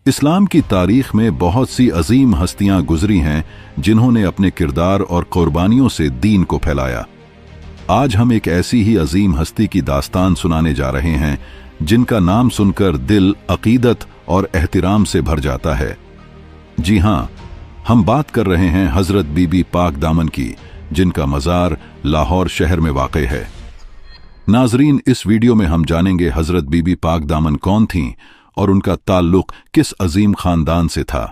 इस्लाम की तारीख में बहुत सी अजीम हस्तियां गुजरी हैं जिन्होंने अपने किरदार और कुर्बानियों से दीन को फैलाया। आज हम एक ऐसी ही अजीम हस्ती की दास्तान सुनाने जा रहे हैं जिनका नाम सुनकर दिल अकीदत और एहतिराम से भर जाता है। जी हां, हम बात कर रहे हैं हजरत बीबी पाक दामन की, जिनका मज़ार लाहौर शहर में वाक़ई है। नाजरीन, इस वीडियो में हम जानेंगे हजरत बीबी पाक दामन कौन थीं और उनका ताल्लुक किस अजीम खानदान से था।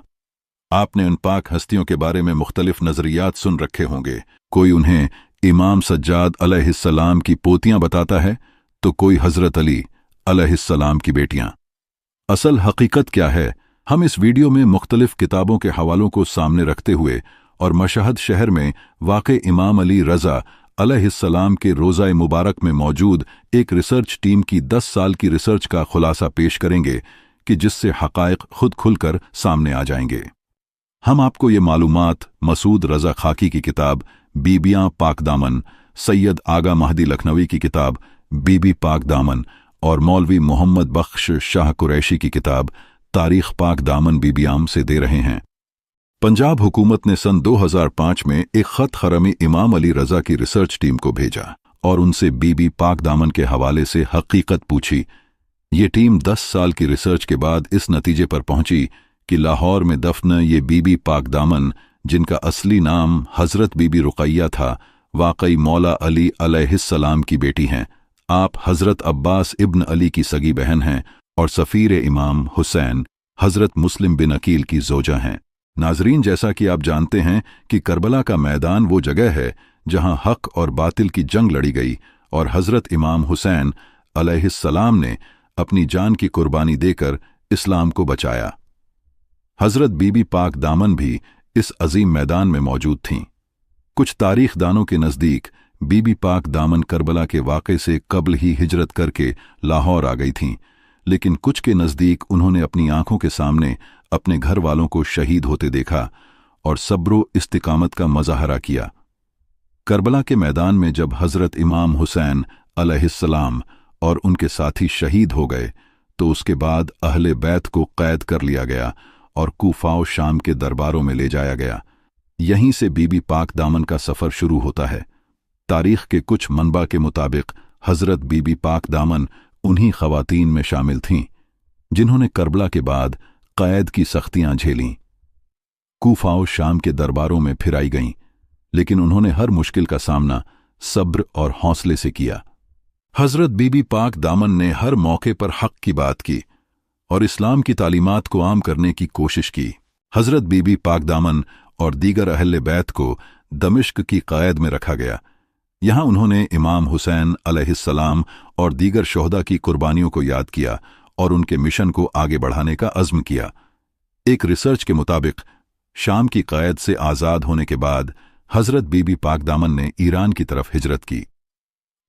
आपने उन पाक हस्तियों के बारे में मुख्तलिफ नजरियात सुन रखे होंगे। कोई उन्हें इमाम सज्जाद अलैहिस्सलाम की पोतियां बताता है तो कोई हजरत अली अलैहिस्सलाम की बेटियां। असल हकीकत क्या है, हम इस वीडियो में मुख्तलिफ किताबों के हवालों को सामने रखते हुए और मशहद शहर में वाक़े इमाम अली रज़ा अलैहिस्सलाम के रोज़ा मुबारक में मौजूद एक रिसर्च टीम की 10 साल की रिसर्च का खुलासा पेश करेंगे कि जिससे हक़ाइक़ खुद खुलकर सामने आ जाएंगे। हम आपको ये मालूमात मसूद रज़ा खाकी की किताब बीबियां पाक दामन, सैयद आगा महदी लखनवी की किताब बीबी पाक दामन और मौलवी मोहम्मद बख्श शाह कुरैशी की किताब तारीख़ पाक दामन बीबियाम से दे रहे हैं। पंजाब हुकूमत ने सन 2005 में एक ख़त खरमी इमाम अली रज़ा की रिसर्च टीम को भेजा और उनसे बीबी पाक दामन के हवाले से हकीकत पूछी। ये टीम 10 साल की रिसर्च के बाद इस नतीजे पर पहुंची कि लाहौर में दफन ये बीबी पाक दामन, जिनका असली नाम हज़रत बीबी रुक़ैया था, वाक़ई मौला अली अलैहिस्सलाम की बेटी हैं। आप हज़रत अब्बास इब्न अली की सगी बहन हैं और सफ़ीर इमाम हुसैन हज़रत मुस्लिम बिन अकील की ज़ोजा हैं। नाजरीन, जैसा कि आप जानते हैं कि करबला का मैदान वो जगह है जहां हक और बातिल की जंग लड़ी गई और हज़रत इमाम हुसैन अलैहिस्सलाम ने अपनी जान की कुर्बानी देकर इस्लाम को बचाया। हज़रत बीबी पाक दामन भी इस अजीम मैदान में मौजूद थीं। कुछ तारीख दानों के नज़दीक बीबी पाक दामन करबला के वाक़े से कब्ल ही हिजरत करके लाहौर आ गई थीं, लेकिन कुछ के नज़दीक उन्होंने अपनी आंखों के सामने अपने घर वालों को शहीद होते देखा और सब्रो इस्तिकामत का मज़ाहरा किया। करबला के मैदान में जब हज़रत इमाम हुसैन अलैहिस्सलाम और उनके साथी शहीद हो गए तो उसके बाद अहले बैत को कैद कर लिया गया और कूफा और शाम के दरबारों में ले जाया गया। यहीं से बीबी पाक दामन का सफ़र शुरू होता है। तारीख के कुछ मनबा के मुताबिक हज़रत बीबी पाक दामन उन्हीं ख़वातीन में शामिल थीं जिन्होंने करबला के बाद क़ैद की सख्तियां झेलीं। कूफा और शाम के दरबारों में फिराई गईं, लेकिन उन्होंने हर मुश्किल का सामना सब्र और हौसले से किया। हज़रत बीबी पाक दामन ने हर मौके पर हक़ की बात की और इस्लाम की तालीमात को आम करने की कोशिश की। हज़रत बीबी पाक दामन और दीगर अहले बैत को दमिश्क की क़ैद में रखा गया। यहाँ उन्होंने इमाम हुसैन अलैहिस्सलाम और दीगर शोहदा की कुर्बानियों को याद किया और उनके मिशन को आगे बढ़ाने का अज़्म किया। एक रिसर्च के मुताबिक शाम की क़ैद से आज़ाद होने के बाद हज़रत बीबी पाक दामन ने ईरान की तरफ हिजरत की।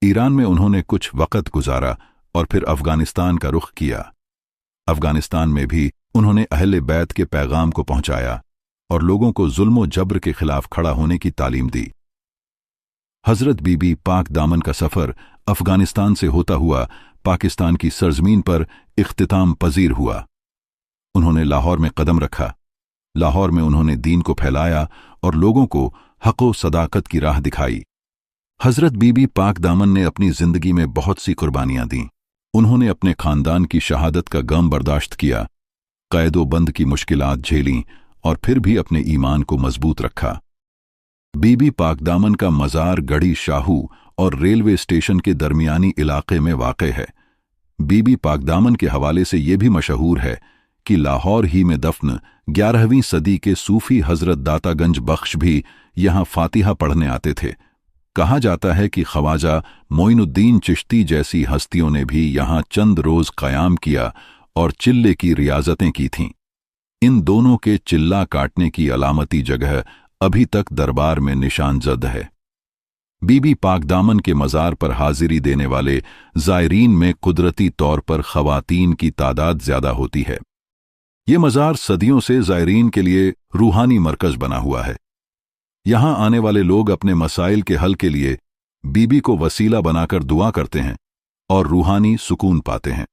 ईरान में उन्होंने कुछ वक़्त गुजारा और फिर अफ़गानिस्तान का रुख किया। अफ़गानिस्तान में भी उन्होंने अहले बैत के पैगाम को पहुंचाया और लोगों को जुल्म जबर के खिलाफ खड़ा होने की तालीम दी। हज़रत बीबी पाक दामन का सफ़र अफ़गानिस्तान से होता हुआ पाकिस्तान की सरजमीन पर इख्तिताम पजीर हुआ। उन्होंने लाहौर में कदम रखा। लाहौर में उन्होंने दीन को फैलाया और लोगों को हक़ व सदाकत की राह दिखाई। हज़रत बीबी पाक दामन ने अपनी ज़िंदगी में बहुत सी कुर्बानियां दीं। उन्होंने अपने ख़ानदान की शहादत का गम बर्दाश्त किया, क़ैद व बंद की मुश्किलात झेलीं और फिर भी अपने ईमान को मजबूत रखा। बीबी पाक दामन का मज़ार गढ़ी शाहू और रेलवे स्टेशन के दरमियानी इलाके में वाक़े है। बीबी पाक दामन के हवाले से ये भी मशहूर है कि लाहौर ही में दफन 11वीं सदी के सूफ़ी हज़रत दातागंज बख्श भी यहाँ फ़ातिहा पढ़ने आते थे। कहा जाता है कि ख्वाजा मोइनुद्दीन चिश्ती जैसी हस्तियों ने भी यहाँ चंद रोज़ क़याम किया और चिल्ले की रियाज़तें की थीं। इन दोनों के चिल्ला काटने की अलामती जगह अभी तक दरबार में निशानजद है। बीबी पाक दामन के मज़ार पर हाजिरी देने वाले ज़ायरीन में कुदरती तौर पर ख़वातीन की तादाद ज़्यादा होती है। ये मज़ार सदियों से ज़ायरीन के लिए रूहानी मरकज़ बना हुआ है। यहाँ आने वाले लोग अपने मसाइल के हल के लिए बीबी को वसीला बनाकर दुआ करते हैं और रूहानी सुकून पाते हैं।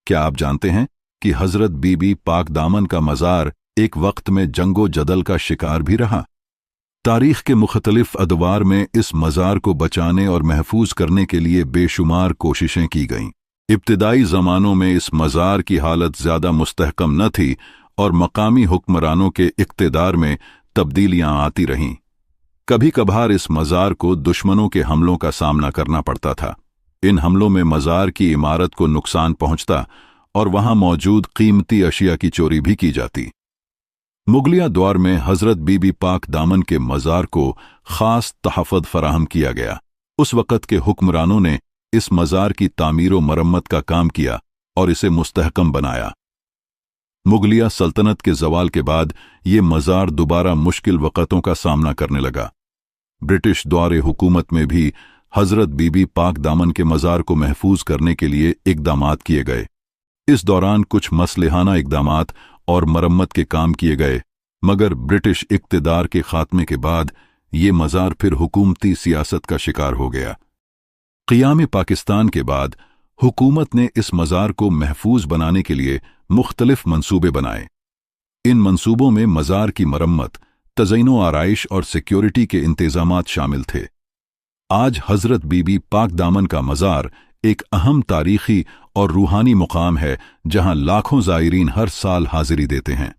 क्या आप जानते हैं कि हजरत बीबी पाक दामन का मज़ार एक वक्त में जंगो जदल का शिकार भी रहा। तारीख के मुख्तलिफ अदवार में इस मज़ार को बचाने और महफूज करने के लिए बेशुमार कोशिशें की गईं। इब्तिदाई ज़मानों में इस मज़ार की हालत ज़्यादा मुस्तहकम न थी और मकामी हुक्मरानों के इक़्तिदार में तब्दीलियां आती रहीं। कभी कभार इस मज़ार को दुश्मनों के हमलों का सामना करना पड़ता था। इन हमलों में मज़ार की इमारत को नुकसान पहुंचता और वहां मौजूद कीमती अशिया की चोरी भी की जाती। मुगलिया दौर में हजरत बीबी पाक दामन के मज़ार को खास तहफ़्फ़ुज़ फराहम किया गया। उस वक़्त के हुक्मरानों ने इस मज़ार की तामीर व मरम्मत का काम किया और इसे मुस्तहकम बनाया। मुगलिया सल्तनत के ज़वाल के बाद ये मज़ार दोबारा मुश्किल वक़्तों का सामना करने लगा। ब्रिटिश दौरे हुकूमत में भी हजरत बीबी पाक दामन के मज़ार को महफूज करने के लिए इक़दामात किए गए। इस दौरान कुछ मसलहाना इक़दामात और मरम्मत के काम किए गए, मगर ब्रिटिश इक़्तिदार के खात्मे के बाद ये मज़ार फिर हुकूमती सियासत का शिकार हो गया। क़ियाम पाकिस्तान के बाद हुकूमत ने इस मज़ार को महफूज बनाने के लिए मुख्तलिफ मंसूबे बनाए। इन मंसूबों में मज़ार की मरम्मत, तज़यीनो आराइश और सिक्योरिटी के इंतज़ामात शामिल थे। आज हजरत बीबी पाक दामन का मज़ार एक अहम तारीखी और रूहानी मुकाम है, जहां लाखों ज़ायरीन हर साल हाजिरी देते हैं।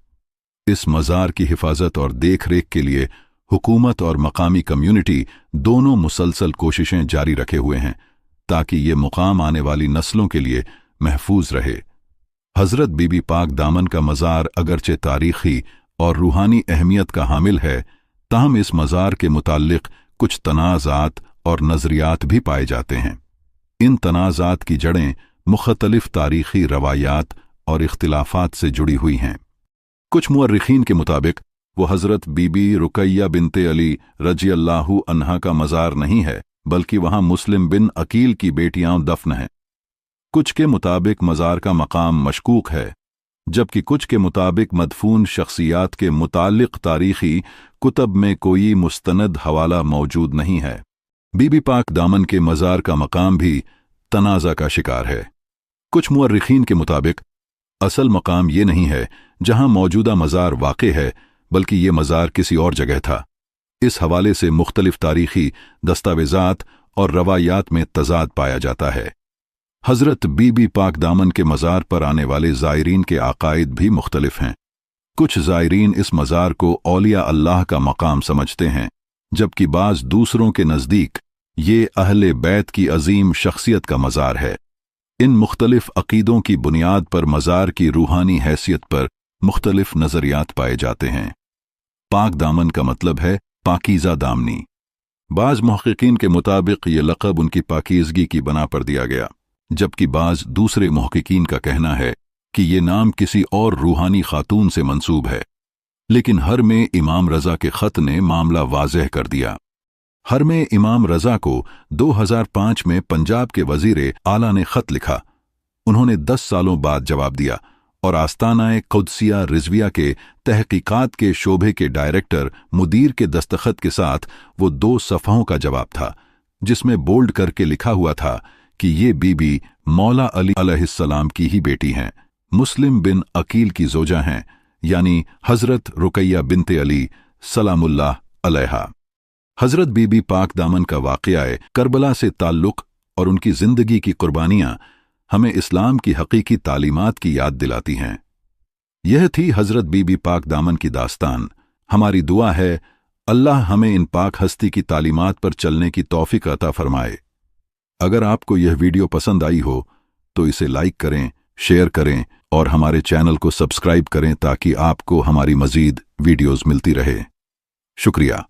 इस मज़ार की हिफाजत और देख रेख के लिए हुकूमत और मकामी कम्युनिटी दोनों मुसलसल कोशिशें जारी रखे हुए हैं, ताकि ये मुकाम आने वाली नस्लों के लिए महफूज रहे। हजरत बीबी पाक दामन का मज़ार अगरचे तारीखी और रूहानी अहमियत का हामिल है, ताहम इस मज़ार के मुताल्लिक़ कुछ तनाज़ात और नज़रियात भी पाए जाते हैं। इन तनाज़ात की जड़ें मुख्तलिफ तारीखी रवायात और इख्तिलाफात से जुड़ी हुई हैं। कुछ मुअर्रिखीन के मुताबिक वो हजरत बीबी रुकैया बिनते अली रज़ियल्लाहु अन्हा का मज़ार नहीं है, बल्कि वहां मुस्लिम बिन अकील की बेटियां दफन हैं। कुछ के मुताबिक मज़ार का मकाम मशकूक है, जबकि कुछ के मुताबिक मदफून शख्सियात के मुताल्लिक़ तारीखी कुतब में कोई मुस्तनद हवाला मौजूद नहीं है। बीबी पाक दामन के मज़ार का मकाम भी तनाज़ा का शिकार है। कुछ मुअर्रिखीन के मुताबिक असल मकाम ये नहीं है जहां मौजूदा मज़ार वाक़े है, बल्कि ये मज़ार किसी और जगह था। इस हवाले से मुख्तलिफ तारीखी दस्तावेज़ात और रवायात में तज़ाद पाया जाता है। हजरत बीबी पाक दामन के मज़ार पर आने वाले ज़ायरीन के अक़ाइद भी मुख्तलिफ हैं। कुछ ज़ायरीन इस मज़ार को औलिया अल्लाह का मकाम समझते हैं, जबकि बाज़ दूसरों के नज़दीक ये अहले बैत की अजीम शख्सियत का मज़ार है। इन मुख्तलिफ अक़ीदों की बुनियाद पर मज़ार की रूहानी हैसियत पर मुख्तलिफ नज़रियात पाए जाते हैं। पाक दामन का मतलब है पाकीज़ा दामनी। बाज़ मुहक़्क़ीन के मुताबिक ये लक़ब उनकी पाकीज़गी की बना पर दिया गया, जबकि बाज़ दूसरे मुहक़्क़ीन का कहना है कि ये नाम किसी और रूहानी खातून से मंसूब है। लेकिन हर में इमाम रज़ा के ख़त ने मामला वाज़ेह कर दिया। हर में इमाम रज़ा को 2005 में पंजाब के वज़ीर आला ने ख़त लिखा। उन्होंने 10 सालों बाद जवाब दिया और आस्ताना क़ुद्सिया रिज़विया के तहक़ीक़ात के शोबे के डायरेक्टर मुदीर के दस्तखत के साथ वो 2 सफ़हों का जवाब था, जिसमें बोल्ड करके लिखा हुआ था कि ये बीबी मौला अली अलैहिस्सलाम की ही बेटी हैं, मुस्लिम बिन अकील की ज़ोजा हैं, यानी हज़रत रुकैया बिनते अली सलामुल्लाह अलैहा। हज़रत बीबी पाक दामन का वाक़या करबला से ताल्लुक़ और उनकी ज़िंदगी की कुर्बानियाँ हमें इस्लाम की हकीकी तालीमात की याद दिलाती हैं। यह थी हज़रत बीबी पाक दामन की दास्तान। हमारी दुआ है अल्लाह हमें इन पाक हस्ती की तालीमात पर चलने की तौफ़ीक़ अता फ़रमाए। अगर आपको यह वीडियो पसंद आई हो तो इसे लाइक करें, शेयर करें और हमारे चैनल को सब्सक्राइब करें, ताकि आपको हमारी मज़ीद वीडियोज़ मिलती रहे। शुक्रिया।